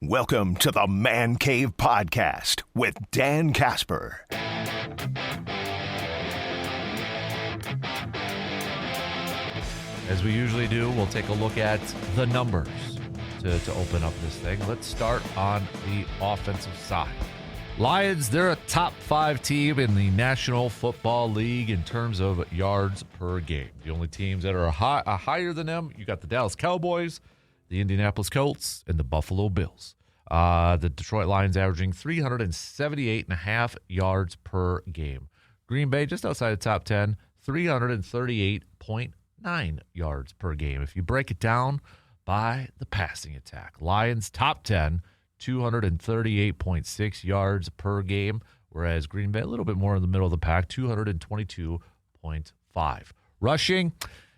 Welcome to the Man Cave Podcast with Dan Casper. As we usually do, we'll take a look at the numbers to open up this thing. Let's start on the offensive side. Lions, they're a top 5 team in the National Football League in terms of yards per game. The only teams that are higher than them, you got the Dallas Cowboys, the Indianapolis Colts, and the Buffalo Bills. The Detroit Lions averaging 378.5 yards per game. Green Bay, just outside the top 10, 338.9 yards per game. If you break it down by the passing attack, Lions top 10, 238.6 yards per game, whereas Green Bay a little bit more in the middle of the pack, 222.5. Rushing,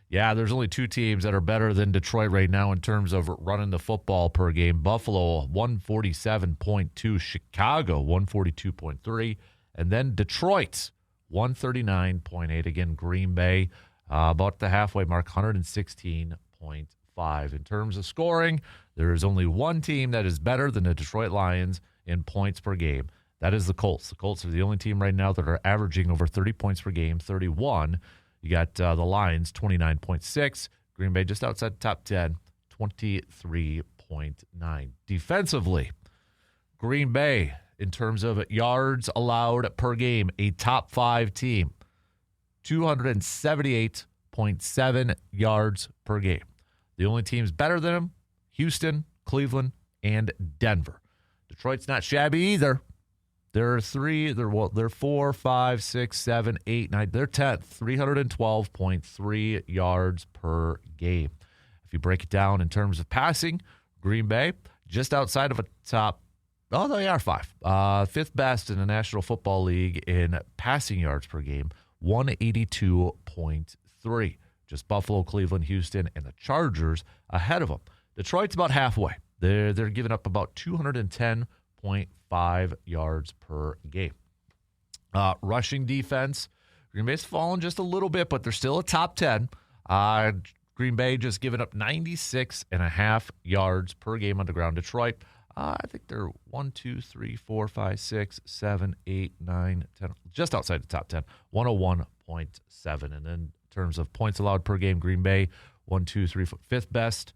yeah, there's only 2 teams that are better than Detroit right now in terms of running the football per game. Buffalo, 147.2. Chicago, 142.3. And then Detroit, 139.8. Again, Green Bay, about the halfway mark, 116.5. In terms of scoring, there is only one team that is better than the Detroit Lions in points per game. That is the Colts. The Colts are the only team right now that are averaging over 30 points per game, 31. You got the Lions, 29.6. Green Bay just outside the top 10, 23.9. Defensively, Green Bay, in terms of yards allowed per game, a top 5 team, 278.7 yards per game. The only teams better than them, Houston, Cleveland, and Denver. Detroit's not shabby either. They're 4, 5, 6, 7, 8, 9. They're 10th, 312.3 yards per game. If you break it down in terms of passing, Green Bay, just outside of a top, they are 5. 5th best in the National Football League in passing yards per game, 182.3. Just Buffalo, Cleveland, Houston, and the Chargers ahead of them. Detroit's about halfway. They're giving up about 210.5 yards per game. Rushing defense, Green Bay's fallen just a little bit, but they're still a top 10. Green Bay just giving up 96.5 yards per game on the ground. Detroit, I think they're 1, 2, 3, 4, 5, 6, 7, 8, 9, 10, just outside the top 10, 101.7. And then in terms of points allowed per game, Green Bay, 1, 2, 3, 4, 5th best,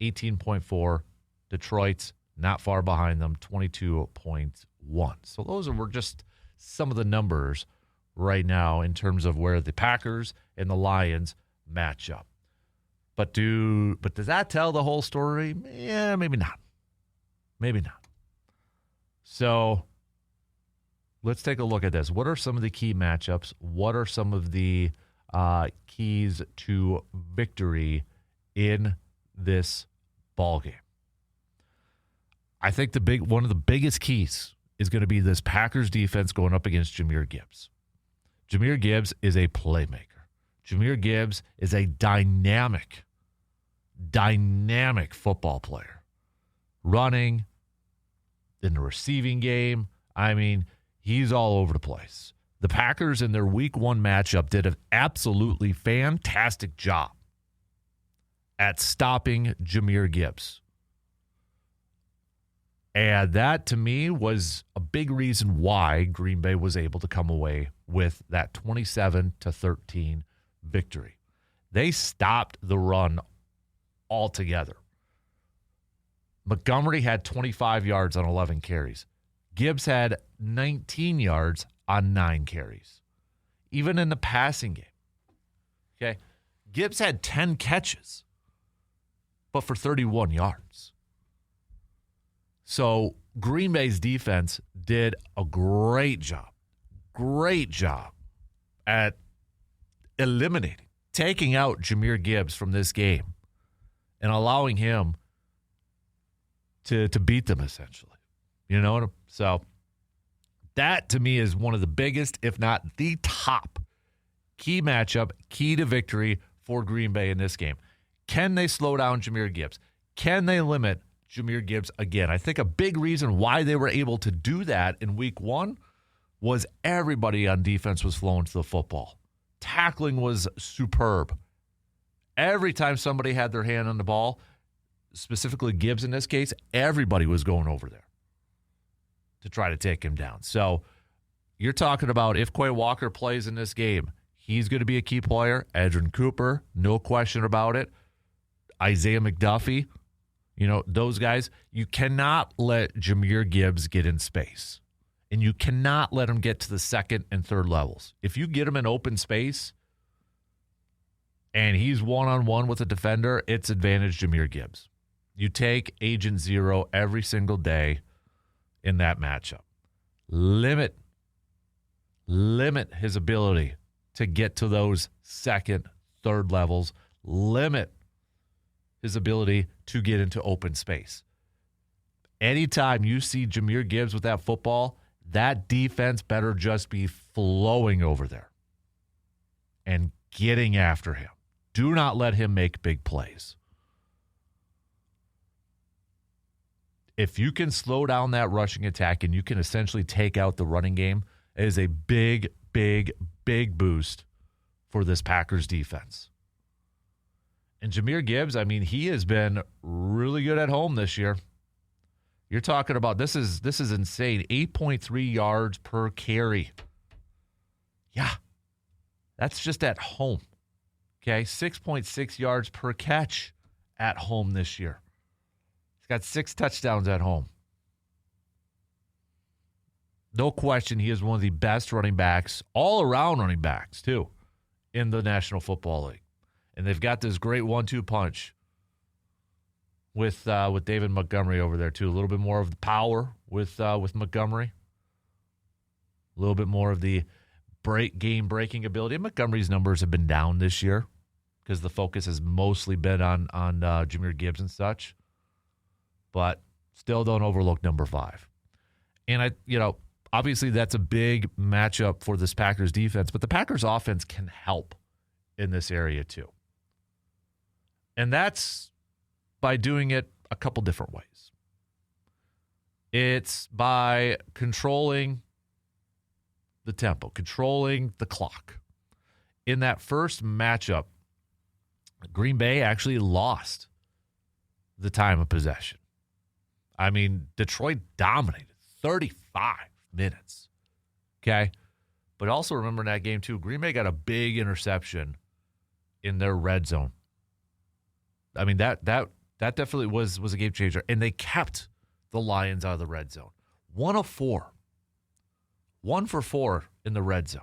18.4. Detroit's not far behind them, 22.1. So those were just some of the numbers right now in terms of where the Packers and the Lions match up. But does that tell the whole story? Yeah, maybe not. Maybe not. So let's take a look at this. What are some of the key matchups? What are some of the keys to victory in this ballgame? I think one of the biggest keys is going to be this Packers defense going up against Jahmyr Gibbs. Jahmyr Gibbs is a playmaker. Jahmyr Gibbs is a dynamic football player. Running, in the receiving game, I mean, he's all over the place. The Packers in their Week 1 matchup did an absolutely fantastic job at stopping Jahmyr Gibbs. And that, to me, was a big reason why Green Bay was able to come away with that 27-13 victory. They stopped the run altogether. Montgomery had 25 yards on 11 carries. Gibbs had 19 yards on 9 carries. Even in the passing game. Okay, Gibbs had 10 catches, but for 31 yards. So Green Bay's defense did a great job at taking out Jahmyr Gibbs from this game and allowing him to beat them, essentially. You know? So that, to me, is one of the biggest, if not the top, key matchup, key to victory for Green Bay in this game. Can they slow down Jahmyr Gibbs? Can they limit Jahmyr Gibbs again? I think a big reason why they were able to do that in Week 1 was everybody on defense was flowing to the football. Tackling was superb. Every time somebody had their hand on the ball, specifically Gibbs in this case, everybody was going over there to try to take him down. So you're talking about if Quay Walker plays in this game, he's going to be a key player. Edgerrin Cooper, no question about it. Isaiah McDuffie, those guys. You cannot let Jahmyr Gibbs get in space. And you cannot let him get to the second and third levels. If you get him in open space and he's one-on-one with a defender, it's advantage Jahmyr Gibbs. You take Agent Zero every single day in that matchup. Limit his ability to get to those second, third levels. Limit his ability to get into open space. Anytime you see Jahmyr Gibbs with that football, that defense better just be flowing over there and getting after him. Do not let him make big plays. If you can slow down that rushing attack and you can essentially take out the running game, it is a big, big, big boost for this Packers defense. And Jahmyr Gibbs, he has been really good at home this year. You're talking about this is insane. 8.3 yards per carry. Yeah. That's just at home. Okay, 6.6 yards per catch at home this year. He's got 6 touchdowns at home. No question, he is one of the best running backs, all-around running backs, too, in the National Football League. And they've got this great 1-2 punch with David Montgomery over there, too. A little bit more of the power with Montgomery. A little bit more of the game-breaking ability. Montgomery's numbers have been down this year because the focus has mostly been on Jahmyr Gibbs and such. But still don't overlook number 5. And, obviously that's a big matchup for this Packers defense, but the Packers offense can help in this area too. And that's by doing it a couple different ways. It's by controlling the tempo, controlling the clock. In that first matchup, Green Bay actually lost the time of possession. Detroit dominated 35 minutes. Okay? But also remember in that game too, Green Bay got a big interception in their red zone. That definitely was a game changer. And they kept the Lions out of the red zone. 1 of 4. 1 for 4 in the red zone.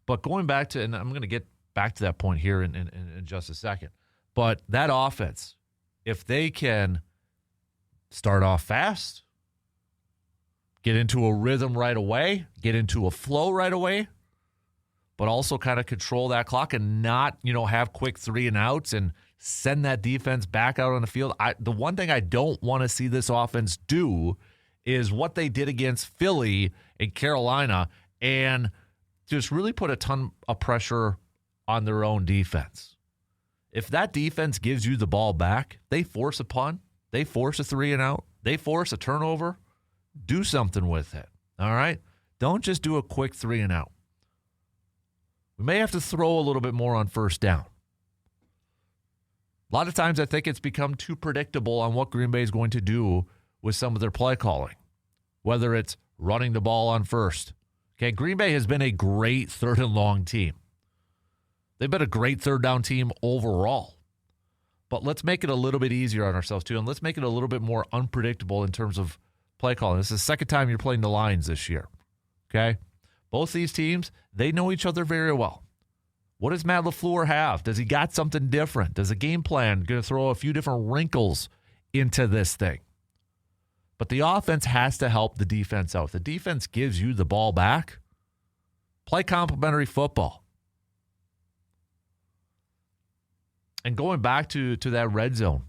But going back to, and I'm going to get back to that point here in just a second. But that offense, if they can start off fast, get into a rhythm right away, get into a flow right away, but also kind of control that clock and not, have quick 3 and outs and send that defense back out on the field. The one thing I don't want to see this offense do is what they did against Philly and Carolina and just really put a ton of pressure on their own defense. If that defense gives you the ball back, they force a punt, they force a 3 and out, they force a turnover, do something with it. All right? Don't just do a quick 3 and out. We may have to throw a little bit more on first down. A lot of times I think it's become too predictable on what Green Bay is going to do with some of their play calling, whether it's running the ball on first. Okay, Green Bay has been a great third and long team. They've been a great third down team overall. But let's make it a little bit easier on ourselves too, and let's make it a little bit more unpredictable in terms of play calling. This is the second time you're playing the Lions this year. Okay? Both these teams, they know each other very well. What does Matt LaFleur have? Does he got something different? Does a game plan going to throw a few different wrinkles into this thing? But the offense has to help the defense out. If the defense gives you the ball back, play complementary football. And going back to that red zone,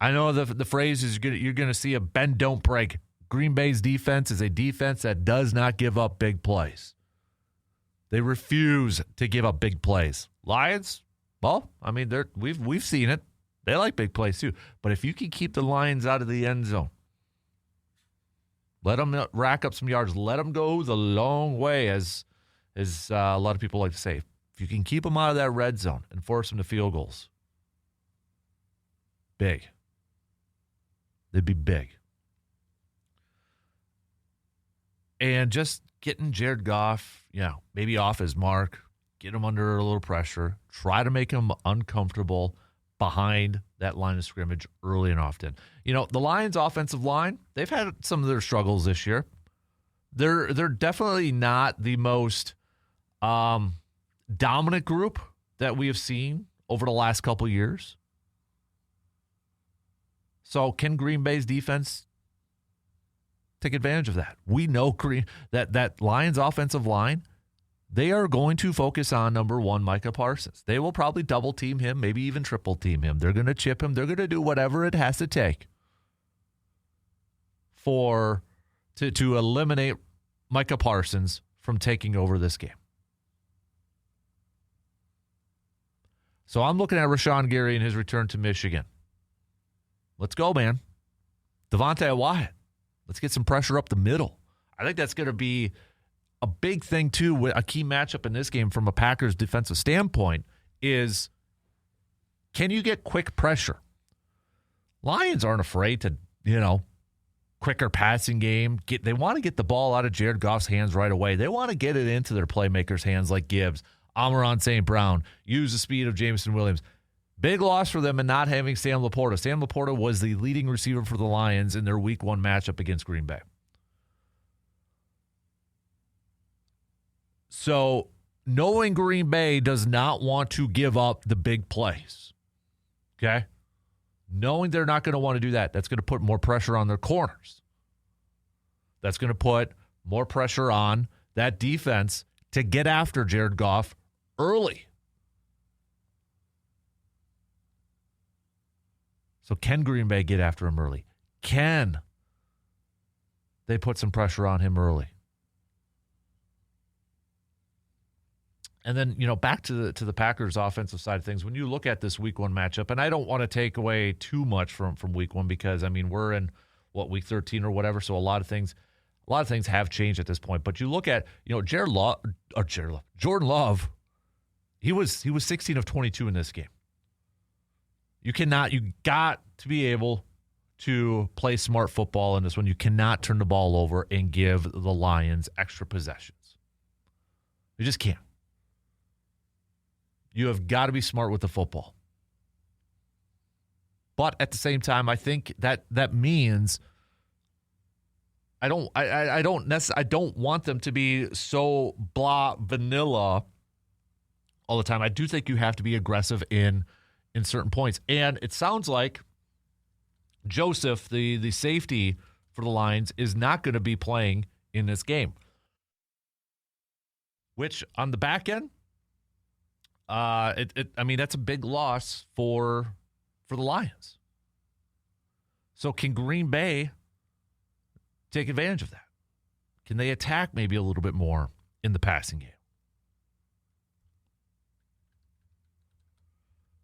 I know the phrase is you're going to see a bend, don't break. Green Bay's defense is a defense that does not give up big plays. They refuse to give up big plays. Lions, well, we've seen it. They like big plays too. But if you can keep the Lions out of the end zone, let them rack up some yards, let them go the long way, as a lot of people like to say. If you can keep them out of that red zone and force them to field goals, big. They'd be big. And just getting Jared Goff, maybe off his mark, get him under a little pressure, try to make him uncomfortable behind that line of scrimmage early and often. The Lions' offensive line, they've had some of their struggles this year. They're definitely not the most dominant group that we have seen over the last couple years. So can Green Bay's defense take advantage of that? We know that Lions offensive line, they are going to focus on number one, Micah Parsons. They will probably double team him, maybe even triple team him. They're going to chip him. They're going to do whatever it has to take to eliminate Micah Parsons from taking over this game. So I'm looking at Rashawn Gary and his return to Michigan. Let's go, man. Devontae Wyatt. Let's get some pressure up the middle. I think that's going to be a big thing, too. A key matchup in this game from a Packers defensive standpoint is, can you get quick pressure? Lions aren't afraid to, quicker passing game. They want to get the ball out of Jared Goff's hands right away. They want to get it into their playmakers' hands like Gibbs, Amon-Ra St. Brown, use the speed of Jameson Williams. Big loss for them in not having Sam Laporta. Sam Laporta was the leading receiver for the Lions in their Week 1 matchup against Green Bay. So knowing Green Bay does not want to give up the big plays, okay? Knowing they're not going to want to do that, that's going to put more pressure on their corners. That's going to put more pressure on that defense to get after Jared Goff early. So can Green Bay get after him early? Can they put some pressure on him early? And then, back to the Packers offensive side of things, when you look at this Week 1 matchup, and I don't want to take away too much from Week 1 because, we're in, Week 13 or whatever, so a lot of things have changed at this point. But you look at, Jordan Love, he was 16 of 22 in this game. You got to be able to play smart football in this one. You cannot turn the ball over and give the Lions extra possessions. You just can't. You have got to be smart with the football. But at the same time, I think that means I don't want them to be so blah vanilla all the time. I do think you have to be aggressive in certain points. And it sounds like Joseph, the safety for the Lions, is not going to be playing in this game. Which, on the back end, that's a big loss for the Lions. So can Green Bay take advantage of that? Can they attack maybe a little bit more in the passing game?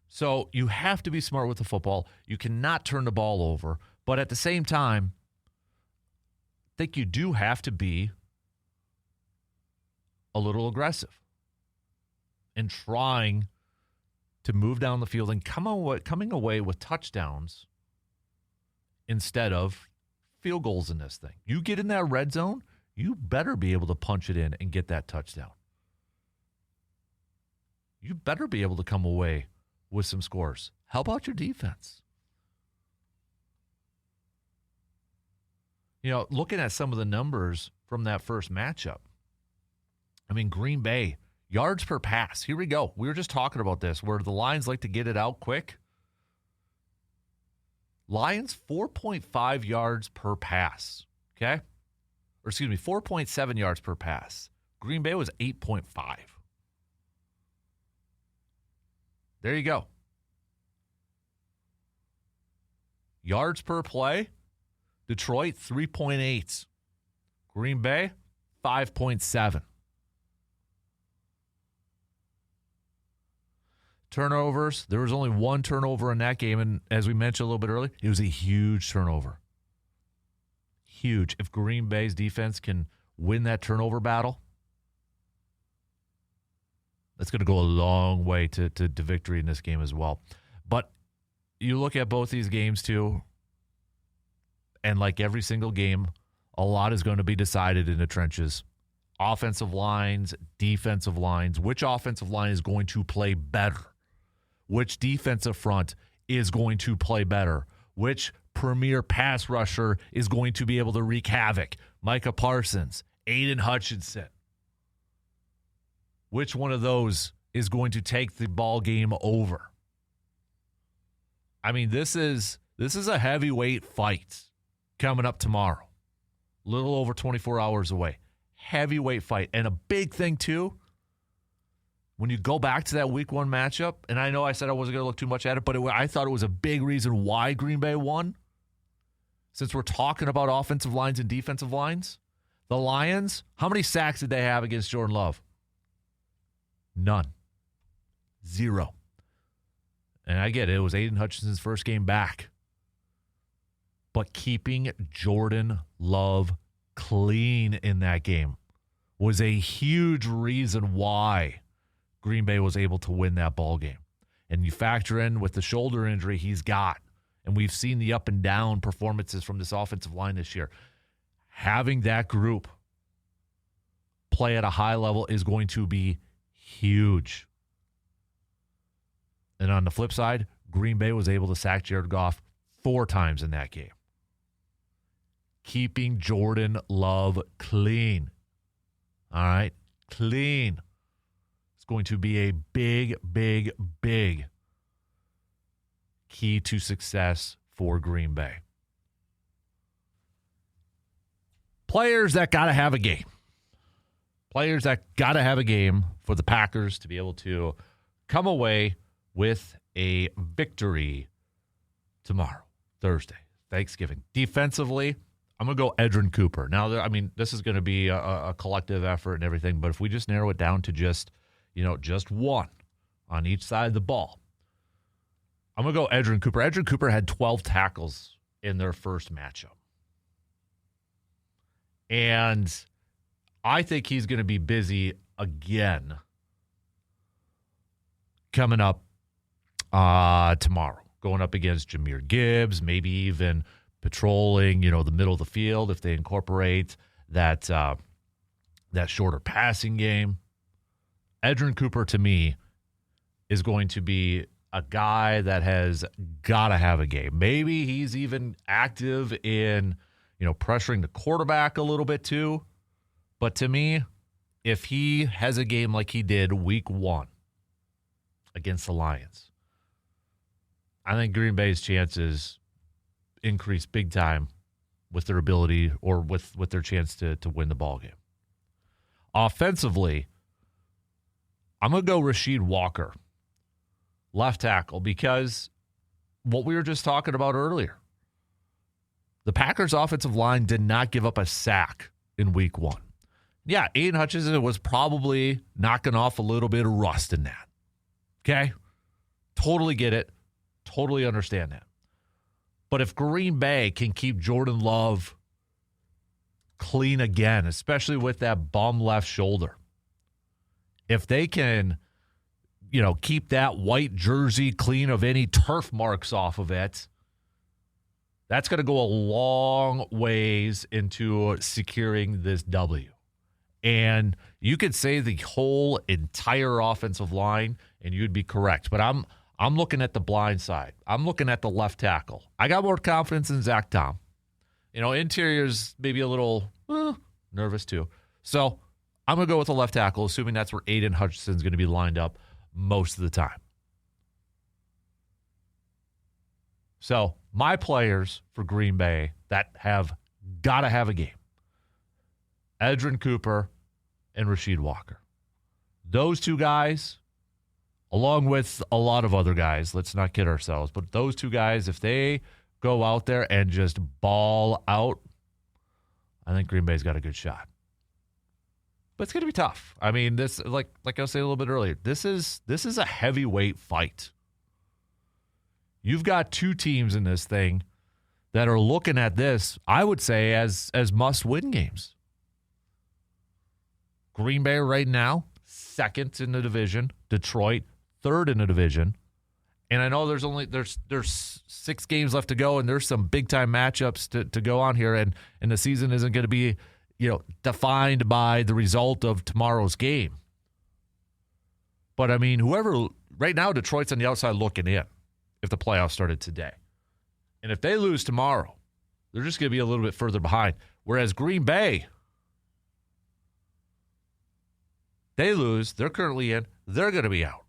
So you have to be smart with the football. You cannot turn the ball over. But at the same time, I think you do have to be a little aggressive and trying to move down the field and coming away with touchdowns instead of field goals in this thing. You get in that red zone, you better be able to punch it in and get that touchdown. You better be able to come away with some scores. How about your defense? Looking at some of the numbers from that first matchup, Green Bay, yards per pass. Here we go. We were just talking about this, where the Lions like to get it out quick. Lions, 4.5 yards per pass. Okay? 4.7 yards per pass. Green Bay was 8.5. There you go. Yards per play, Detroit, 3.8. Green Bay, 5.7. Turnovers, there was only one turnover in that game, and as we mentioned a little bit earlier, it was a huge turnover. Huge. If Green Bay's defense can win that turnover battle, that's going to go a long way to victory in this game as well. But you look at both these games too, and like every single game, a lot is going to be decided in the trenches. Offensive lines, defensive lines. Which offensive line is going to play better? Which defensive front is going to play better? Which premier pass rusher is going to be able to wreak havoc? Micah Parsons, Aiden Hutchinson. Which one of those is going to take the ball game over? I mean, this is a heavyweight fight coming up tomorrow. A little over 24 hours away. Heavyweight fight. And a big thing, too, when you go back to that week 1 matchup, and I know I said I wasn't going to look too much at it, but I thought it was a big reason why Green Bay won. Since we're talking about offensive lines and defensive lines, the Lions, how many sacks did they have against Jordan Love? None. 0. And I get it. It was Aiden Hutchinson's first game back. But keeping Jordan Love clean in that game was a huge reason why Green Bay was able to win that ball game. And you factor in with the shoulder injury he's got, and we've seen the up and down performances from this offensive line this year. Having that group play at a high level is going to be huge. And on the flip side, Green Bay was able to sack Jared Goff 4 times in that game. Keeping Jordan Love clean. All right? Clean. It's going to be a big, big, big key to success for Green Bay. Players that got to have a game. Players that got to have a game for the Packers to be able to come away with a victory tomorrow, Thursday, Thanksgiving. Defensively, I'm going to go Edgerrin Cooper. Now, I mean, this is going to be a collective effort and everything, but if we just narrow it down to just one on each side of the ball, I'm going to go Edgerrin Cooper. Edgerrin Cooper had 12 tackles in their first matchup. And I think he's going to be busy again coming up tomorrow, going up against Jahmyr Gibbs, maybe even patrolling, the middle of the field if they incorporate that shorter passing game. Edgerrin Cooper, to me, is going to be a guy that has got to have a game. Maybe he's even active in, pressuring the quarterback a little bit too. But to me, if he has a game like he did week 1 against the Lions, I think Green Bay's chances increase big time with their ability or with their chance to win the ball game. Offensively, I'm going to go Rasheed Walker, left tackle, because what we were just talking about earlier, the Packers' offensive line did not give up a sack in week 1. Yeah, Aiden Hutchinson was probably knocking off a little bit of rust in that. Okay? Totally get it. Totally understand that. But if Green Bay can keep Jordan Love clean again, especially with that bum left shoulder, if they can, keep that white jersey clean of any turf marks off of it, that's going to go a long ways into securing this W. And you could say the whole entire offensive line, and you'd be correct. But I'm looking at the blind side. I'm looking at the left tackle. I got more confidence in Zach Tom. Interior's maybe a little nervous too. So I'm going to go with the left tackle, assuming that's where Aiden Hutchinson's going to be lined up most of the time. So my players for Green Bay that have got to have a game: Edgerrin Cooper and Rasheed Walker. Those two guys, along with a lot of other guys, let's not kid ourselves, but those two guys, if they go out there and just ball out, I think Green Bay's got a good shot. But it's going to be tough. I mean, this, like I was saying a little bit earlier, this is a heavyweight fight. You've got two teams in this thing that are looking at this, I would say, as must-win games. Green Bay right now, second in the division. Detroit, third in the division. And I know there's 6 games left to go, and there's some big time matchups to go on here, and the season isn't going to be, defined by the result of tomorrow's game. But I mean, right now Detroit's on the outside looking in if the playoffs started today. And if they lose tomorrow, they're just going to be a little bit further behind. Whereas Green Bay, they lose, they're currently in, they're going to be out.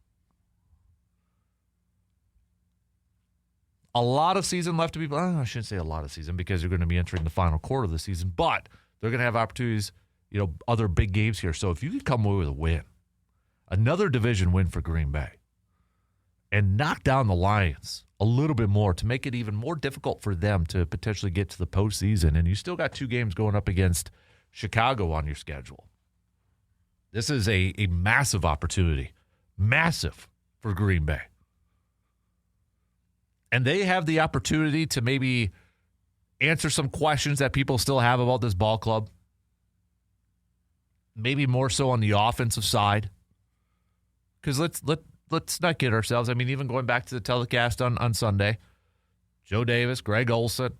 A lot of season left to be played. I shouldn't say a lot of season because you're going to be entering the final quarter of the season, but they're going to have opportunities, other big games here. So if you could come away with a win, another division win for Green Bay, and knock down the Lions a little bit more to make it even more difficult for them to potentially get to the postseason, and you still got 2 games going up against Chicago on your schedule. This is a massive opportunity, massive for Green Bay. And they have the opportunity to maybe answer some questions that people still have about this ball club. Maybe more so on the offensive side. Because let's not kid ourselves. I mean, even going back to the telecast on Sunday, Joe Davis, Greg Olsen,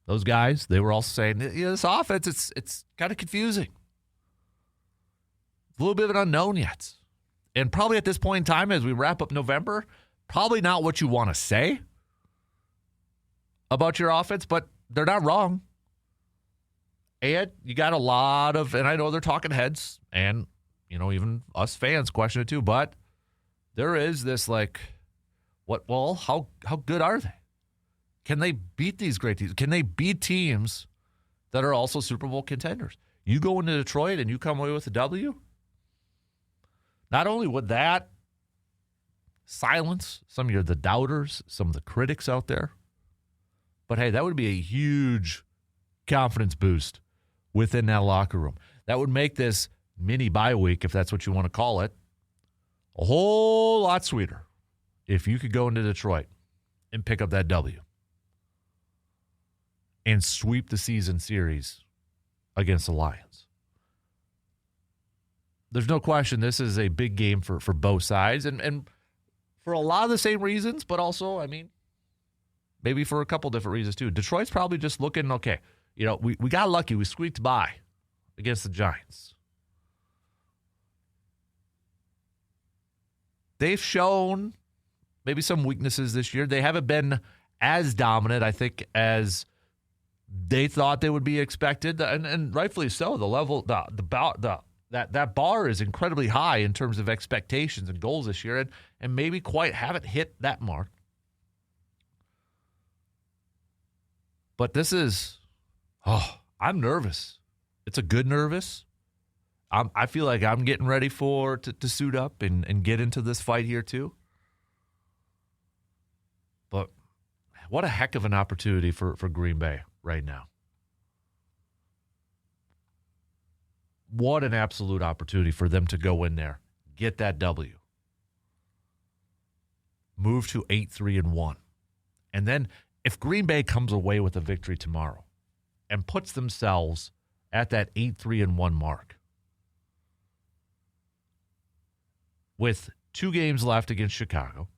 those guys, they were also saying, this offense, it's kind of confusing. A little bit of an unknown yet. And probably at this point in time, as we wrap up November, probably not what you want to say about your offense, but they're not wrong. And you got a lot of, and I know they're talking heads, and, even us fans question it too, but there is this how good are they? Can they beat these great teams? Can they beat teams that are also Super Bowl contenders? You go into Detroit and you come away with a W? Not only would that silence some of the doubters, some of the critics out there, but hey, that would be a huge confidence boost within that locker room. That would make this mini bye week, if that's what you want to call it, a whole lot sweeter if you could go into Detroit and pick up that W and sweep the season series against the Lions. There's no question this is a big game for both sides, and for a lot of the same reasons, but also, I mean, maybe for a couple different reasons too. Detroit's probably just looking, okay, we got lucky. We squeaked by against the Giants. They've shown maybe some weaknesses this year. They haven't been as dominant, I think, as they thought they would be expected, and rightfully so. The level, that bar is incredibly high in terms of expectations and goals this year, and maybe quite haven't hit that mark. But this is, I'm nervous. It's a good nervous. I feel like I'm getting ready to suit up and get into this fight here too. But what a heck of an opportunity for Green Bay right now. What an absolute opportunity for them to go in there, get that W, move to 8-3-1. And then if Green Bay comes away with a victory tomorrow and puts themselves at that 8-3-1 mark, with 2 games left against Chicago,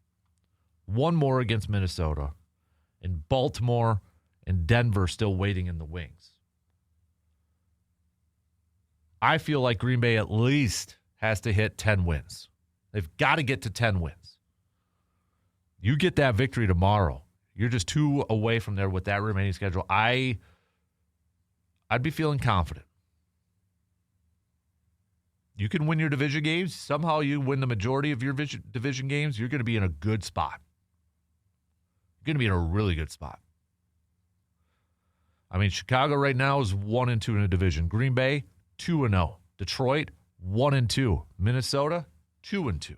1 more against Minnesota, and Baltimore and Denver still waiting in the wings, I feel like Green Bay at least has to hit 10 wins. They've got to get to 10 wins. You get that victory tomorrow, you're just 2 away from there with that remaining schedule. I'd be feeling confident. You can win your division games. Somehow you win the majority of your division games, you're going to be in a good spot. You're going to be in a really good spot. I mean, Chicago right now is 1-2 in a division. Green Bay, 2-0. Detroit, 1-2. Minnesota, 2-2.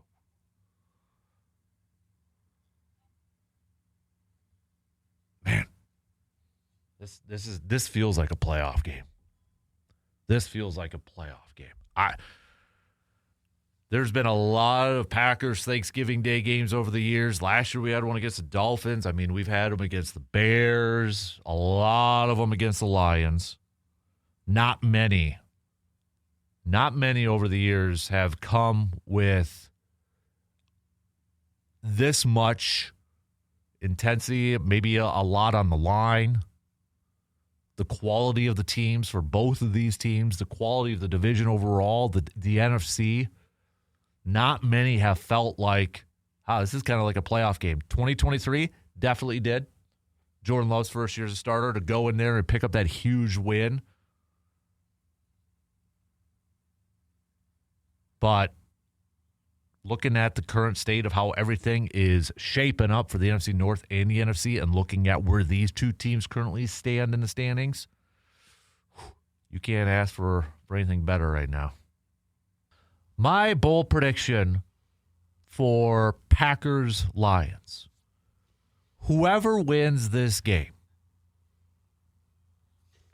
Man, this feels like a playoff game. This feels like a playoff game. There's been a lot of Packers Thanksgiving Day games over the years. Last year we had one against the Dolphins. I mean, we've had them against the Bears, a lot of them against the Lions. Not many over the years have come with this much intensity, maybe a lot on the line. The quality of the teams for both of these teams, the quality of the division overall, the NFC. Not many have felt like, this is kind of like a playoff game. 2023 definitely did. Jordan Love's first year as a starter to go in there and pick up that huge win. But looking at the current state of how everything is shaping up for the NFC North and the NFC and looking at where these two teams currently stand in the standings, you can't ask for anything better right now. My bold prediction for Packers-Lions. Whoever wins this game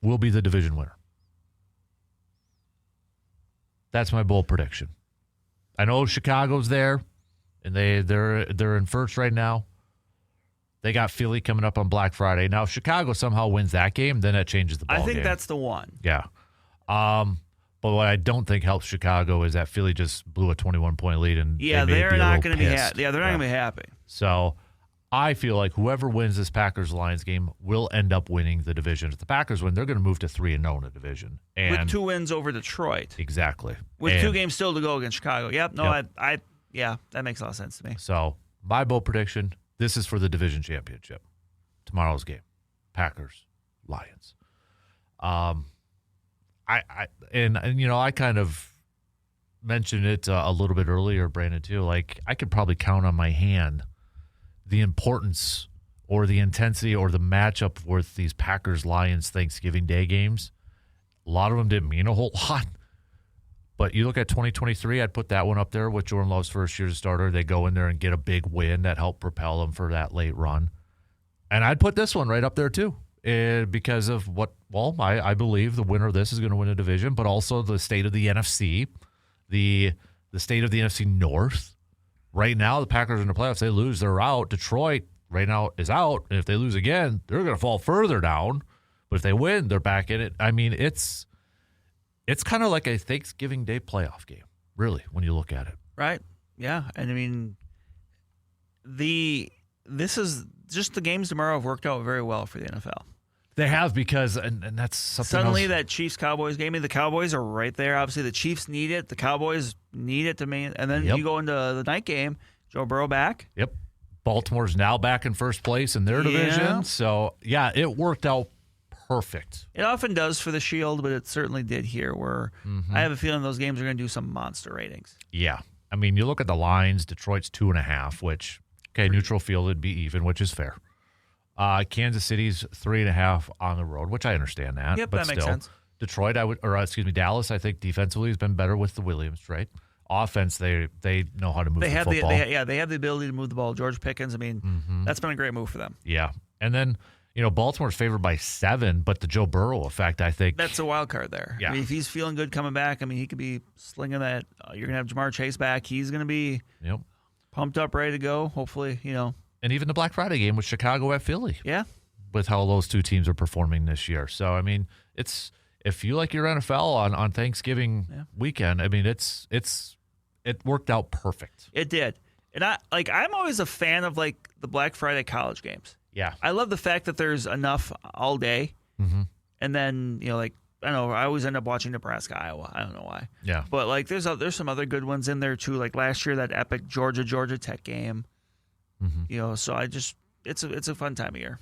will be the division winner. That's my bold prediction. I know Chicago's there, and they're in first right now. They got Philly coming up on Black Friday. Now, if Chicago somehow wins that game, then that changes the ballgame. I think that's the one. Yeah. But what I don't think helps Chicago is that Philly just blew a 21-point lead, and they're not going to be happy. Yeah, they're not going to be happy. So I feel like whoever wins this Packers-Lions game will end up winning the division. If the Packers win, they're going to move to 3-0 in the division. And with 2 wins over Detroit. Exactly. With 2 games still to go against Chicago. Yep. No, yep. That makes a lot of sense to me. So my bold prediction, this is for the division championship. Tomorrow's game. Packers-Lions. I kind of mentioned it a little bit earlier, Brandon, too. Like, I could probably count on my hand the importance or the intensity or the matchup with these Packers-Lions Thanksgiving Day games. A lot of them didn't mean a whole lot. But you look at 2023, I'd put that one up there with Jordan Love's first year as a starter. They go in there and get a big win that helped propel them for that late run. And I'd put this one right up there, too. Because of I believe the winner of this is going to win a division, but also the state of the NFC, the state of the NFC North. Right now, the Packers are in the playoffs. They lose, they're out. Detroit right now is out, and if they lose again, they're going to fall further down. But if they win, they're back in it. I mean, it's kind of like a Thanksgiving Day playoff game, really, when you look at it. Right? Yeah, and I mean, this is just the games tomorrow have worked out very well for the NFL. They have because, and that's something suddenly else. That Chiefs-Cowboys game, the Cowboys are right there. Obviously, the Chiefs need it. The Cowboys need it to main. And then you go into the night game, Joe Burrow back. Yep. Baltimore's now back in first place in their division. So, yeah, it worked out perfect. It often does for the Shield, but it certainly did here where I have a feeling those games are going to do some monster ratings. Yeah. I mean, you look at the lines, Detroit's 2.5, which, neutral field would be even, which is fair. Kansas City's 3.5 on the road, which I understand that. Yep, but that makes sense. Detroit, Dallas, I think defensively has been better with the Williams trade. Offense, they know how to move the football. They have the ability to move the ball. George Pickens, I mean, that's been a great move for them. Yeah. And then, Baltimore's favored by 7, but the Joe Burrow effect, I think. That's a wild card there. Yeah. I mean, if he's feeling good coming back, I mean, he could be slinging that. You're going to have Jamar Chase back. He's going to be pumped up, ready to go, hopefully, And even the Black Friday game with Chicago at Philly. Yeah. With how those two teams are performing this year. So, I mean, if you like your NFL on Thanksgiving weekend, I mean, it worked out perfect. It did. And I'm always a fan of the Black Friday college games. Yeah. I love the fact that there's enough all day. Mm-hmm. And then, I don't know, I always end up watching Nebraska, Iowa. I don't know why. Yeah. But there's some other good ones in there too. Like last year, that epic Georgia Tech game. Mm-hmm. So it's a fun time of year.